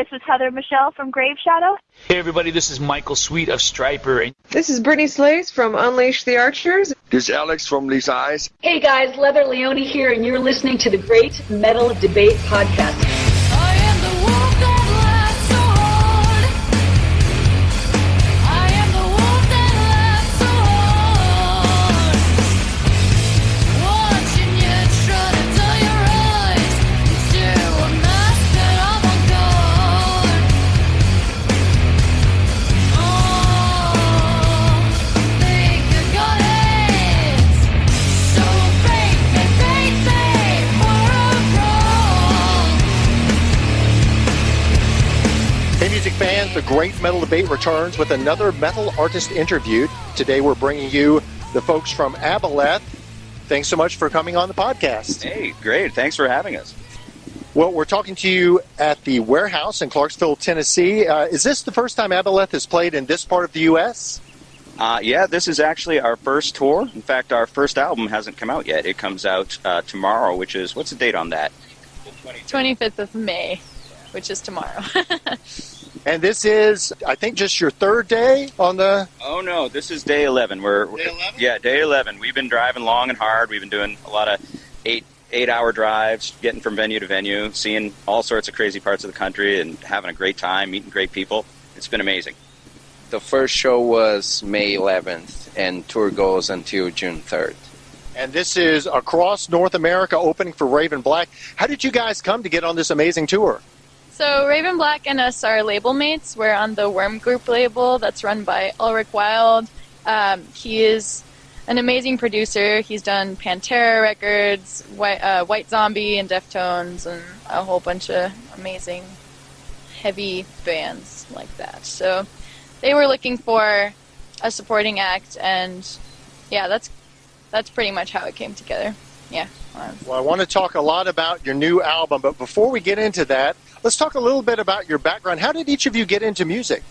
This is Heather Michelle from Grave Shadow. Hey everybody, this is Michael Sweet of Striper. This is Brittany Slace from Unleash the Archers. This is Alex from Lisa Eyes. Hey guys, Leather Leone here, and you're listening to the Great Metal Debate Podcast. I am the wolf that laughs so hard. I am the wolf that laughs so hard. Watching you try to dull your eyes. Still a mask that I'm on guard. Oh, think you got it. So break me for a brawl. Hey music fans, the Great Metal Debate returns with another metal artist interview. Today we're bringing you the folks from Aboleth. Thanks so much for coming on the podcast. Hey, great. Thanks for having us. Well, we're talking to you at the Warehouse in Clarksville, Tennessee. Is this the first time Aboleth has played in this part of the U.S.? Yeah, this is actually our first tour. In fact, our first album hasn't come out yet. It comes out tomorrow, which is, what's the date on that? 25th of May, which is tomorrow. And this is, I think, just your third day on the... Oh, no, this is day 11. Day 11? Yeah, day 11. We've been driving long and hard. We've been doing a lot of eight-hour drives, getting from venue to venue, seeing all sorts of crazy parts of the country and having a great time, meeting great people. It's been amazing. The first show was May 11th, and tour goes until June 3rd. And this is across North America, opening for Raven Black. How did you guys come to get on this amazing tour? So Raven Black and us are label mates. We're on the WURMgroup label that's run by Ulrich Wild. He is an amazing producer. He's done Pantera records, White Zombie and Deftones, and a whole bunch of amazing heavy bands like that. So they were looking for a supporting act, and yeah, that's pretty much how it came together. Yeah. Well, I want to talk a lot about your new album, but before we get into that, let's talk a little bit about your background. How did each of you get into music?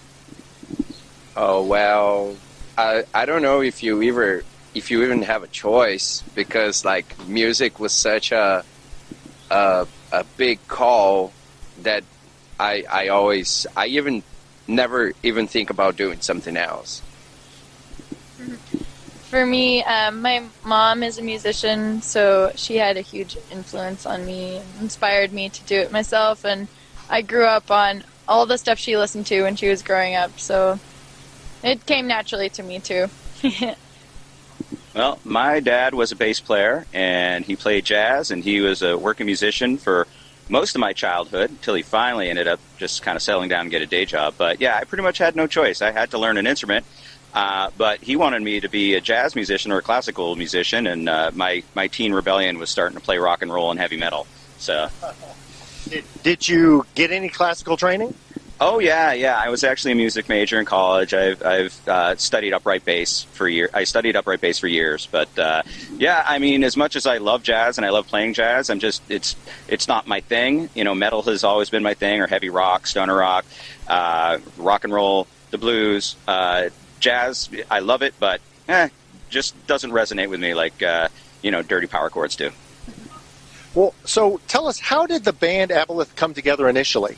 Oh, well, I don't know if you even have a choice, because like music was such a big call that I even never even think about doing something else. For me, my mom is a musician, so she had a huge influence on me, inspired me to do it myself, and I grew up on all the stuff she listened to when she was growing up, so it came naturally to me too. Well, my dad was a bass player, and he played jazz, and he was a working musician for most of my childhood until he finally ended up just kind of settling down and get a day job. But yeah, I pretty much had no choice. I had to learn an instrument. But he wanted me to be a jazz musician or a classical musician, and my teen rebellion was starting to play rock and roll and heavy metal. So, Did you get any classical training? oh yeah, I was actually a music major in college. I've studied upright bass for years. I studied upright bass for years, but yeah, I mean, as much as I love jazz and I love playing jazz, it's not my thing. You know, metal has always been my thing, or heavy rock, stoner rock, rock and roll, the blues. Jazz, I love it, but just doesn't resonate with me like dirty power chords do. Well, so tell us, how did the band Aboleth come together initially?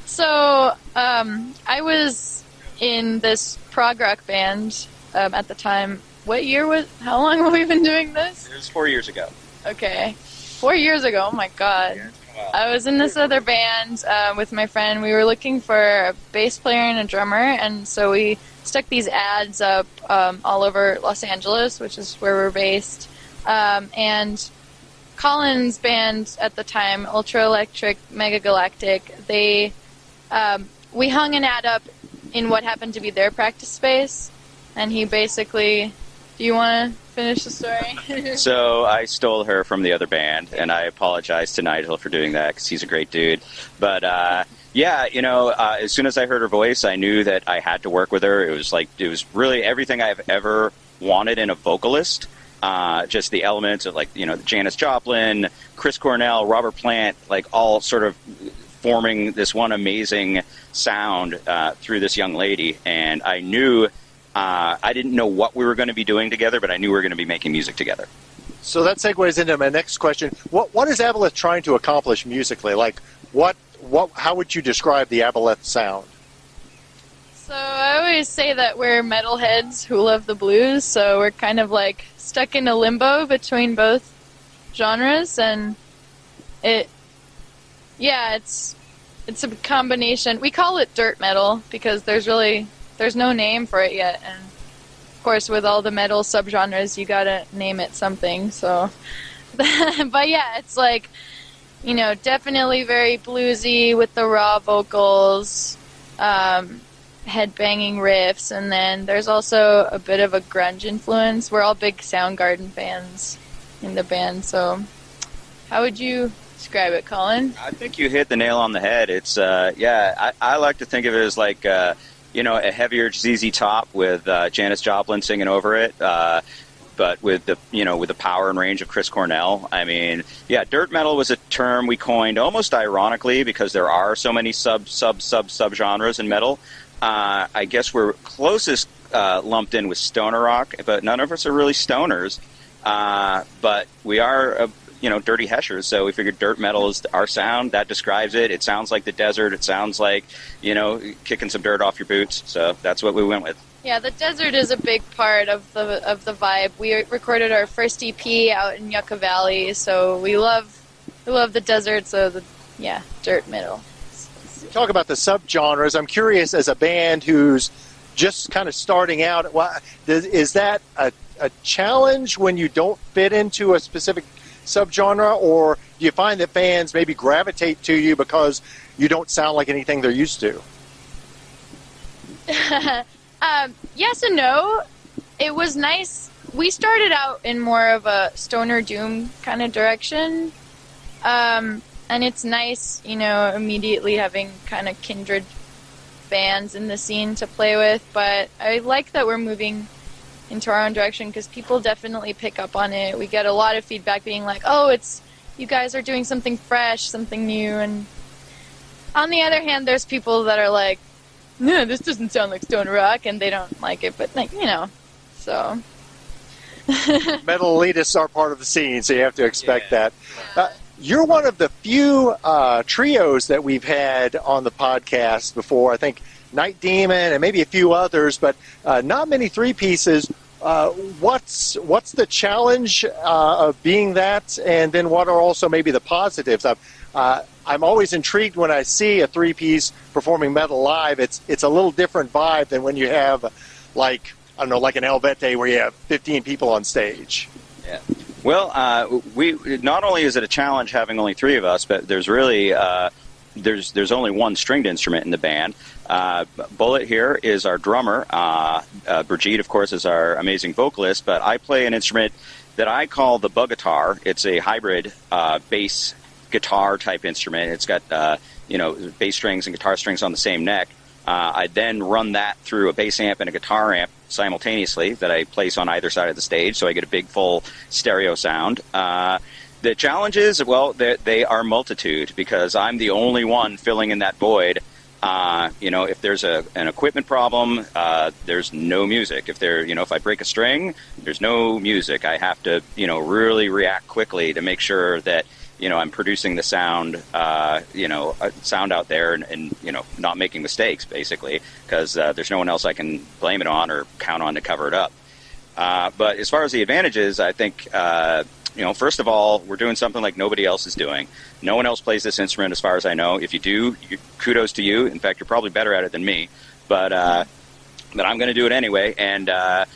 So I was in this prog rock band at the time. How long have we been doing this? It was 4 years ago. Okay, 4 years ago. Oh my god. Yeah, it's been a while. I was in this other band with my friend. We were looking for a bass player and a drummer, and so we stuck these ads up all over Los Angeles, which is where we're based. And Colin's band at the time, Ultra Electric Mega Galactic, we hung an ad up in what happened to be their practice space, and he basically... Do you want to finish the story? So I stole her from the other band, and I apologize to Nigel for doing that because he's a great dude. But yeah, as soon as I heard her voice, I knew that I had to work with her. It was really everything I've ever wanted in a vocalist. Just the elements of Janis Joplin, Chris Cornell, Robert Plant, all sort of forming this one amazing sound through this young lady. And I knew. I didn't know what we were going to be doing together, but I knew we were going to be making music together. So that segues into my next question. What is Aboleth trying to accomplish musically? What how would you describe the Aboleth sound? So I always say that we're metalheads who love the blues, so we're kind of like stuck in a limbo between both genres, and it's a combination. We call it dirt metal because there's no name for it yet, and of course with all the metal subgenres you gotta name it something. So, but yeah, it's like, you know, definitely very bluesy with the raw vocals. Headbanging riffs, and then there's also a bit of a grunge influence. We're all big Soundgarden fans in the band, so how would you describe it, Colin? I think you hit the nail on the head. It's I like to think of it as like a heavier ZZ Top with Janis Joplin singing over it, but with the power and range of Chris Cornell. I mean, yeah, dirt metal was a term we coined almost ironically because there are so many subgenres in metal. I guess we're closest lumped in with stoner rock, but none of us are really stoners. But we are, dirty heshers, so we figured dirt metal is our sound. That describes it. It sounds like the desert. It sounds like, kicking some dirt off your boots. So that's what we went with. Yeah, the desert is a big part of the vibe. We recorded our first EP out in Yucca Valley, so we love the desert. So dirt metal. Talk about the subgenres. I'm curious, as a band who's just kind of starting out, is that a challenge when you don't fit into a specific subgenre, or do you find that fans maybe gravitate to you because you don't sound like anything they're used to? Yes and no. It was nice. We started out in more of a stoner doom kind of direction. And it's nice, immediately having kind of kindred fans in the scene to play with. But I like that we're moving into our own direction because people definitely pick up on it. We get a lot of feedback being like, oh, you guys are doing something fresh, something new. And on the other hand, there's people that are like, no, this doesn't sound like stoner rock, and they don't like it. But, so. Metal elitists are part of the scene, so you have to expect that. You're one of the few trios that we've had on the podcast before. I think Night Demon and maybe a few others, but not many three-pieces. What's the challenge of being that, and then what are also maybe the positives? I'm always intrigued when I see a three-piece performing metal live. It's a little different vibe than when you have, like an Helvete where you have 15 people on stage. Yeah. Well, we not only is it a challenge having only three of us, but there's really there's only one stringed instrument in the band. Bullet here is our drummer. Brigitte, of course, is our amazing vocalist. But I play an instrument that I call the bug guitar. It's a hybrid bass guitar type instrument. It's got bass strings and guitar strings on the same neck. I then run that through a bass amp and a guitar amp simultaneously that I place on either side of the stage, so I get a big full stereo sound. The challenges, well, they are multitude because I'm the only one filling in that void. If there's an equipment problem, there's no music. If I break a string, there's no music. I have to, really react quickly to make sure that, I'm producing the sound, sound out there and not making mistakes, basically, because there's no one else I can blame it on or count on to cover it up. But as far as the advantages, I think, first of all, we're doing something like nobody else is doing. No one else plays this instrument as far as I know. If you do, kudos to you. In fact, you're probably better at it than me. But I'm going to do it anyway. And, I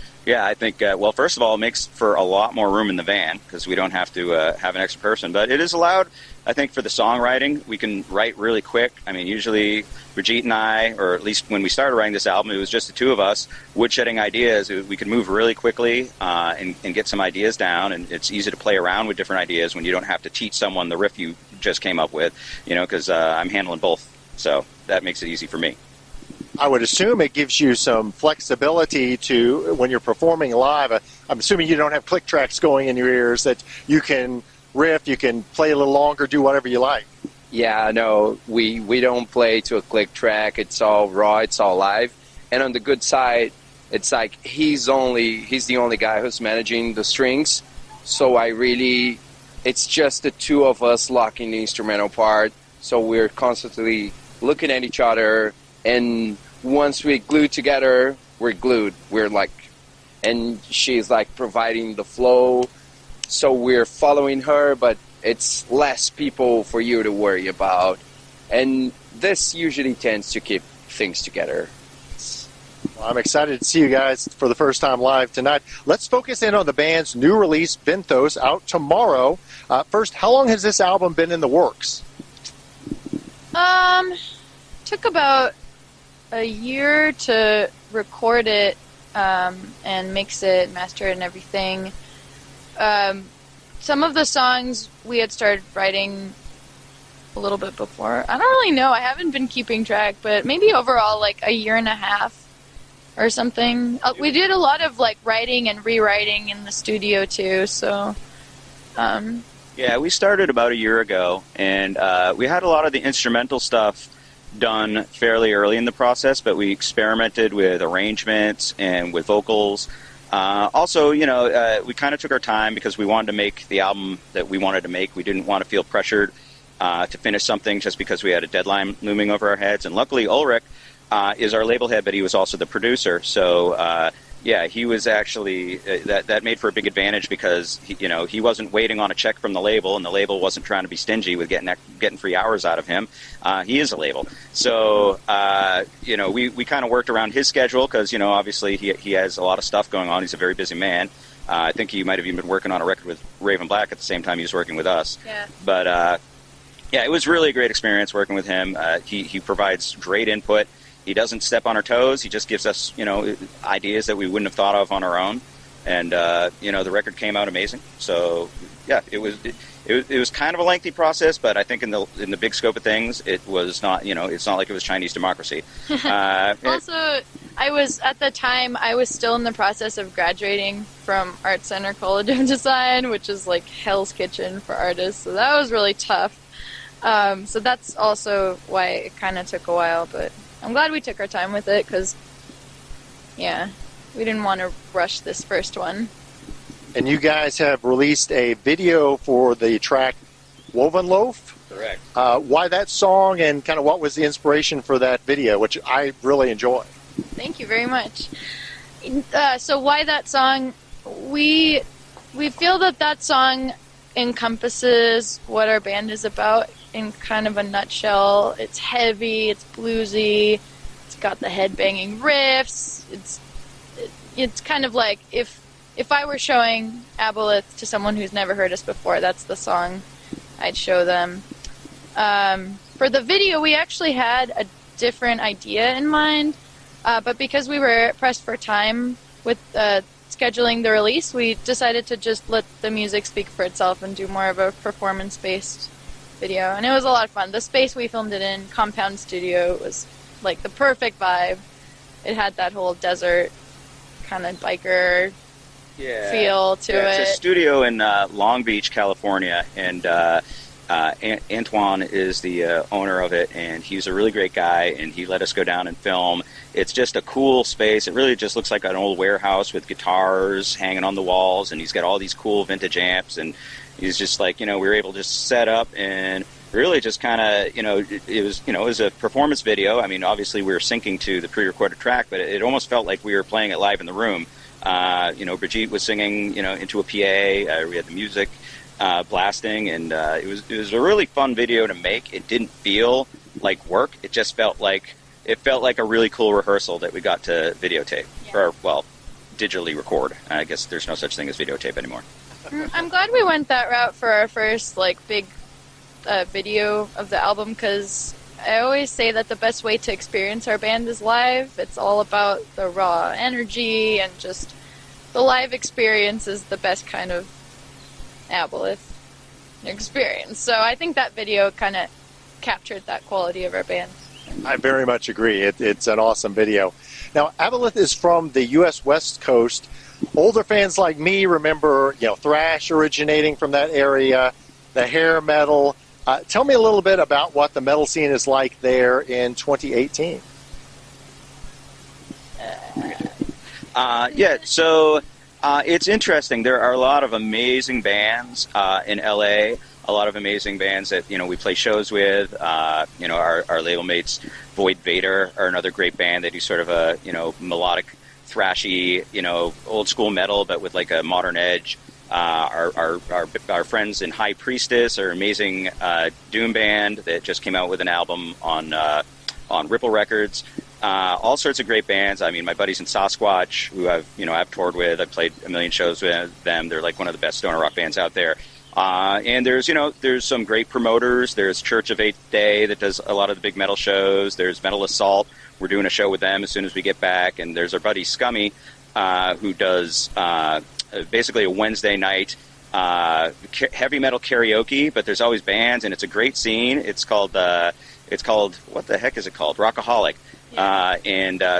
think, first of all, it makes for a lot more room in the van because we don't have to have an extra person. But it is allowed, I think, for the songwriting. We can write really quick. I mean, usually Brigitte and I, or at least when we started writing this album, it was just the two of us woodshedding ideas. We could move really quickly and get some ideas down. And it's easy to play around with different ideas when you don't have to teach someone the riff you just came up with, because I'm handling both. So that makes it easy for me. I would assume it gives you some flexibility to when you're performing live. I'm assuming you don't have click tracks going in your ears, that you can riff, you can play a little longer, do whatever you like. Yeah, no, we don't play to a click track. It's all raw, it's all live. And on the good side, it's like he's the only guy who's managing the strings. So it's just the two of us locking the instrumental part. So we're constantly looking at each other, and once we glue together, we're glued. We're like, and she's like providing the flow, so we're following her, but it's less people for you to worry about. And this usually tends to keep things together. Well, I'm excited to see you guys for the first time live tonight. Let's focus in on the band's new release, Benthos, out tomorrow. First, how long has this album been in the works? Took about a year to record it and mix it, master it, and everything. Some of the songs we had started writing a little bit before. I don't really know. I haven't been keeping track, but maybe overall like a year and a half or something. We did a lot of like writing and rewriting in the studio too, so Yeah, we started about a year ago, and we had a lot of the instrumental stuff done fairly early in the process, but we experimented with arrangements and with vocals. Also, you know, we kind of took our time because we wanted to make the album that we wanted to make. We didn't want to feel pressured to finish something just because we had a deadline looming over our heads. And luckily, Ulrich is our label head, but he was also the producer. So, yeah, he was actually that made for a big advantage because he wasn't waiting on a check from the label, and the label wasn't trying to be stingy with getting free hours out of him. He is a label, so we kind of worked around his schedule because obviously he has a lot of stuff going on. He's a very busy man. I think he might have even been working on a record with Raven Black at the same time he was working with us. Yeah. But yeah, it was really a great experience working with him. He provides great input. He doesn't step on our toes. He just gives us, ideas that we wouldn't have thought of on our own. And, the record came out amazing. So, yeah, it was kind of a lengthy process, but I think in the big scope of things, it was not, it's not like it was Chinese democracy. Also, at the time, I was still in the process of graduating from Art Center College of Design, which is like Hell's Kitchen for artists. So that was really tough. So that's also why it kind of took a while, but I'm glad we took our time with it because, yeah, we didn't want to rush this first one. And you guys have released a video for the track Wovenloaf. Correct. Why that song, and kind of what was the inspiration for that video, which I really enjoy? Thank you very much. So why that song? We feel that song encompasses what our band is about in kind of a nutshell. It's heavy, it's bluesy, it's got the headbanging riffs. It's kind of like if I were showing Aboleth to someone who's never heard us before, that's the song I'd show them. For the video, we actually had a different idea in mind, but because we were pressed for time with scheduling the release, we decided to just let the music speak for itself and do more of a performance-based video. And it was a lot of fun. The space we filmed it in, Compound Studio, was like the perfect vibe. It had that whole desert kind of biker feel to it. It's a studio in Long Beach, California, and Antoine is the owner of it, and he's a really great guy, and he let us go down and film. It's just a cool space. It really just looks like an old warehouse with guitars hanging on the walls, and he's got all these cool vintage amps, and he's just like, we were able to just set up and really just kind of, it was a performance video. I mean, obviously we were syncing to the pre-recorded track, but it almost felt like we were playing it live in the room. Brigitte was singing, into a PA. We had the music blasting, and it was a really fun video to make. It didn't feel like work. It just felt like a really cool rehearsal that we got to videotape, or digitally record. I guess there's no such thing as videotape anymore. I'm glad we went that route for our first big video of the album, because I always say that the best way to experience our band is live. It's all about the raw energy, and just the live experience is the best kind of Aboleth experience. So I think that video kind of captured that quality of our band. I very much agree. It's an awesome video. Now, Aboleth is from the U.S. West Coast. Older fans like me remember, thrash originating from that area, the hair metal. Tell me a little bit about what the metal scene is like there in 2018. So it's interesting. There are a lot of amazing bands in LA. a lot of amazing bands that, we play shows with. Our label mates, Void Vader, are another great band. They do sort of a, melodic, thrashy, old school metal, but with like a modern edge. Our friends in High Priestess are an amazing doom band that just came out with an album on Ripple Records. All sorts of great bands. I mean, my buddies in Sasquatch, who I've toured with. I've played a million shows with them. They're like one of the best stoner rock bands out there. And there's some great promoters. There's Church of Eighth Day that does a lot of the big metal shows. There's Metal Assault. We're doing a show with them as soon as we get back. And there's our buddy Scummy, who does basically a Wednesday night heavy metal karaoke. But there's always bands, and it's a great scene. It's called what the heck is it called? Rockaholic.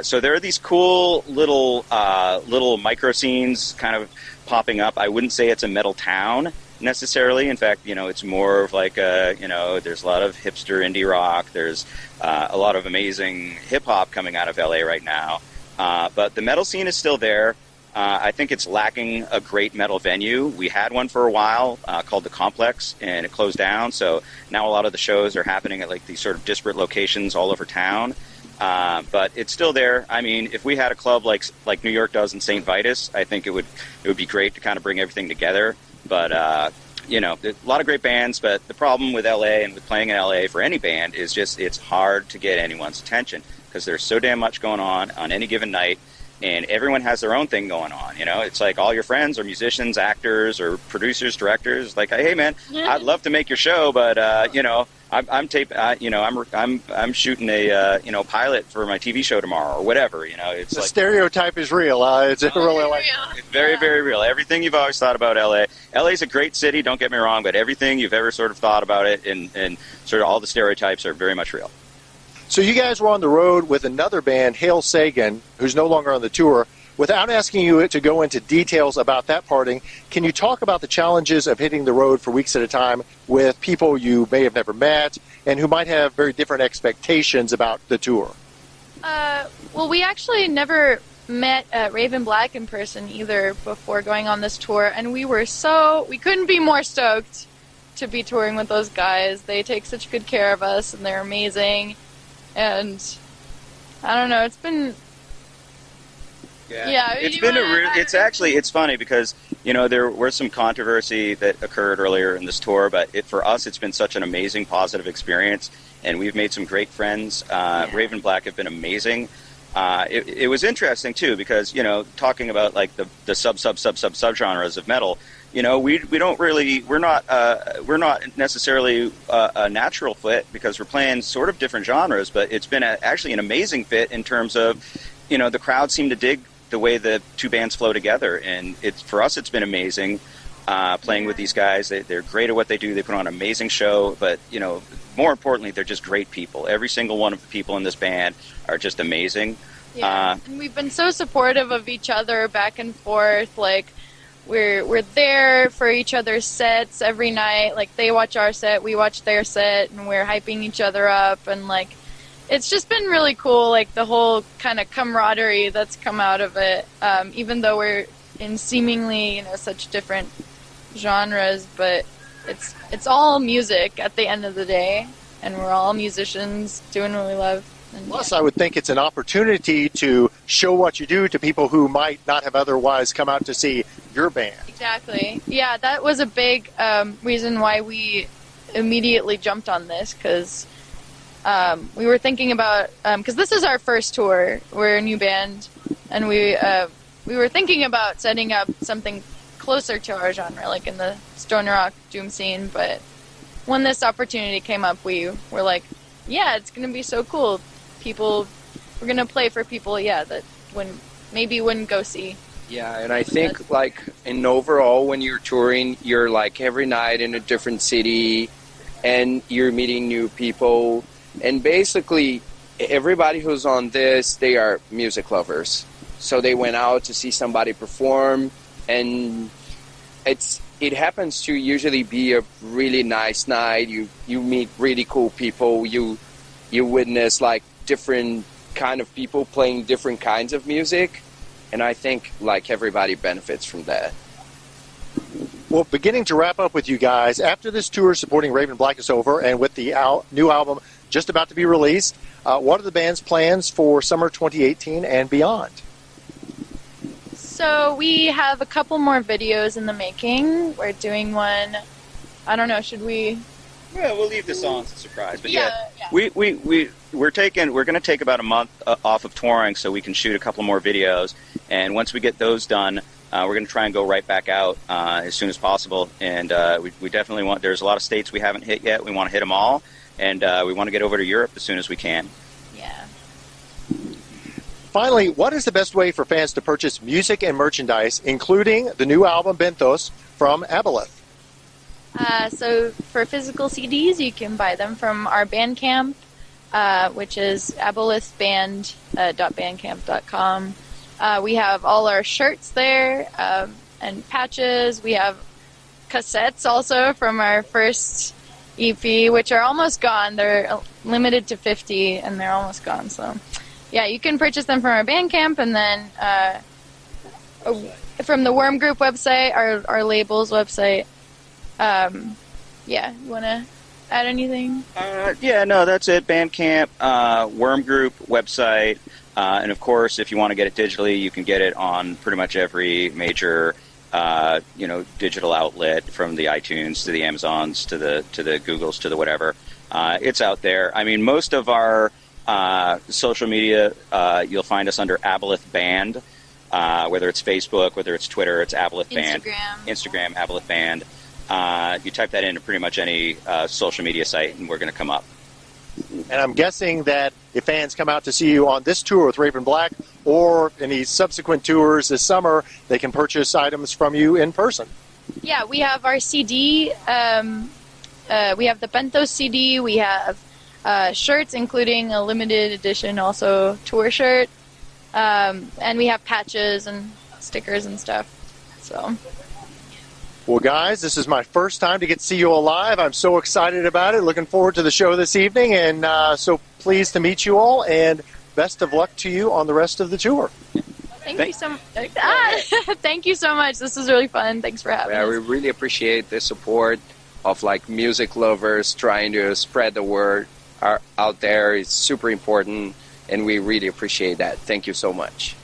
So there are these cool little micro scenes kind of popping up. I wouldn't say it's a metal town necessarily. In fact, it's more of like there's a lot of hipster indie rock. There's a lot of amazing hip hop coming out of LA right now. But the metal scene is still there. I think it's lacking a great metal venue. We had one for a while called The Complex, and it closed down. So now a lot of the shows are happening at like these sort of disparate locations all over town. But it's still there. I mean, if we had a club like New York does in St. Vitus, I think it would be great to kind of bring everything together. But there's a lot of great bands. But the problem with LA and with playing in LA for any band is just it's hard to get anyone's attention because there's so damn much going on any given night. And everyone has their own thing going on, It's like all your friends are musicians, actors, or producers, directors. Like, hey, man, I'd love to make your show, but I'm shooting a pilot for my TV show tomorrow or whatever. It's the like, stereotype is real. It's really like it's very, very real. Everything you've always thought about LA. LA's a great city. Don't get me wrong, but everything you've ever sort of thought about it and sort of all the stereotypes are very much real. So you guys were on the road with another band, Hail Sagan, who's no longer on the tour. Without asking you to go into details about that parting, can you talk about the challenges of hitting the road for weeks at a time with people you may have never met and who might have very different expectations about the tour? Well, we actually never met Raven Black in person either before going on this tour, and we couldn't be more stoked to be touring with those guys. They take such good care of us, and they're amazing. And I don't know, it's been it's funny because there was some controversy that occurred earlier in this tour, but for us it's been such an amazing positive experience, and we've made some great friends. Raven Black have been amazing. It was interesting too because talking about like the subgenres of metal, we're not necessarily a natural fit because we're playing sort of different genres, but it's been actually an amazing fit in terms of, the crowd seemed to dig the way the two bands flow together, and for us it's been amazing playing with these guys. They're great at what they do. They put on an amazing show, but more importantly, they're just great people. Every single one of the people in this band are just amazing. Yeah, and we've been so supportive of each other back and forth. Like, we're there for each other's sets every night. Like, they watch our set, we watch their set, and we're hyping each other up. And, like, it's just been really cool, like, the whole kind of camaraderie that's come out of it. Even though we're in seemingly, such different genres, but it's all music at the end of the day. And we're all musicians doing what we love. Plus, I would think it's an opportunity to show what you do to people who might not have otherwise come out to see your band. Exactly. Yeah, that was a big reason why we immediately jumped on this, because we were thinking about, because this is our first tour, we're a new band, and we were thinking about setting up something closer to our genre, like in the stoner rock doom scene, but when this opportunity came up, we were like, yeah, it's going to be so cool. We're going to play for people, that wouldn't go see. Yeah, and I think, like, in overall, when you're touring, you're, like, every night in a different city, and you're meeting new people, and basically, everybody who's on this, they are music lovers. So they went out to see somebody perform, and it happens to usually be a really nice night. You meet really cool people, you witness, like, different kind of people playing different kinds of music, and I think like everybody benefits from that. Well, beginning to wrap up with you guys, after this tour supporting Raven Black is over and with the new album just about to be released, what are the band's plans for summer 2018 and beyond? So we have a couple more videos in the making. We're doing one. I don't know. Should we? Yeah, we'll leave the songs a surprise. But Yeah. we're going to take about a month off of touring so we can shoot a couple more videos. And once we get those done, we're going to try and go right back out as soon as possible. And we definitely want. There's a lot of states we haven't hit yet. We want to hit them all, and we want to get over to Europe as soon as we can. Yeah. Finally, what is the best way for fans to purchase music and merchandise, including the new album Benthos from Aboleth? So for physical CDs, you can buy them from our Bandcamp, which is abolethband.bandcamp.com. We have all our shirts there and patches. We have cassettes also from our first EP, which are almost gone. They're limited to 50, and they're almost gone. So, yeah, you can purchase them from our Bandcamp, and then from the WURMgroup website, our label's website. Yeah, you want to add anything? Yeah, no, that's it. Bandcamp, WURMgroup website. And of course, if you want to get it digitally, you can get it on pretty much every major, digital outlet, from the iTunes to the Amazons to the Googles to the whatever. It's out there. I mean, most of our social media, you'll find us under Aboleth Band. Whether it's Facebook, whether it's Twitter, it's Aboleth Band. Instagram, Aboleth Band. You type that into pretty much any social media site, and we're going to come up. And I'm guessing that if fans come out to see you on this tour with Raven Black or any subsequent tours this summer, they can purchase items from you in person. Yeah, we have our CD. We have the Benthos CD. We have shirts, including a limited edition also tour shirt. And we have patches and stickers and stuff. So. Well, guys, this is my first time to get to see you all live. I'm so excited about it. Looking forward to the show this evening, and so pleased to meet you all, and best of luck to you on the rest of the tour. Thank you so much. Thank you so much. This was really fun. Thanks for having us. We really appreciate the support of music lovers trying to spread the word out there. It's super important, and we really appreciate that. Thank you so much.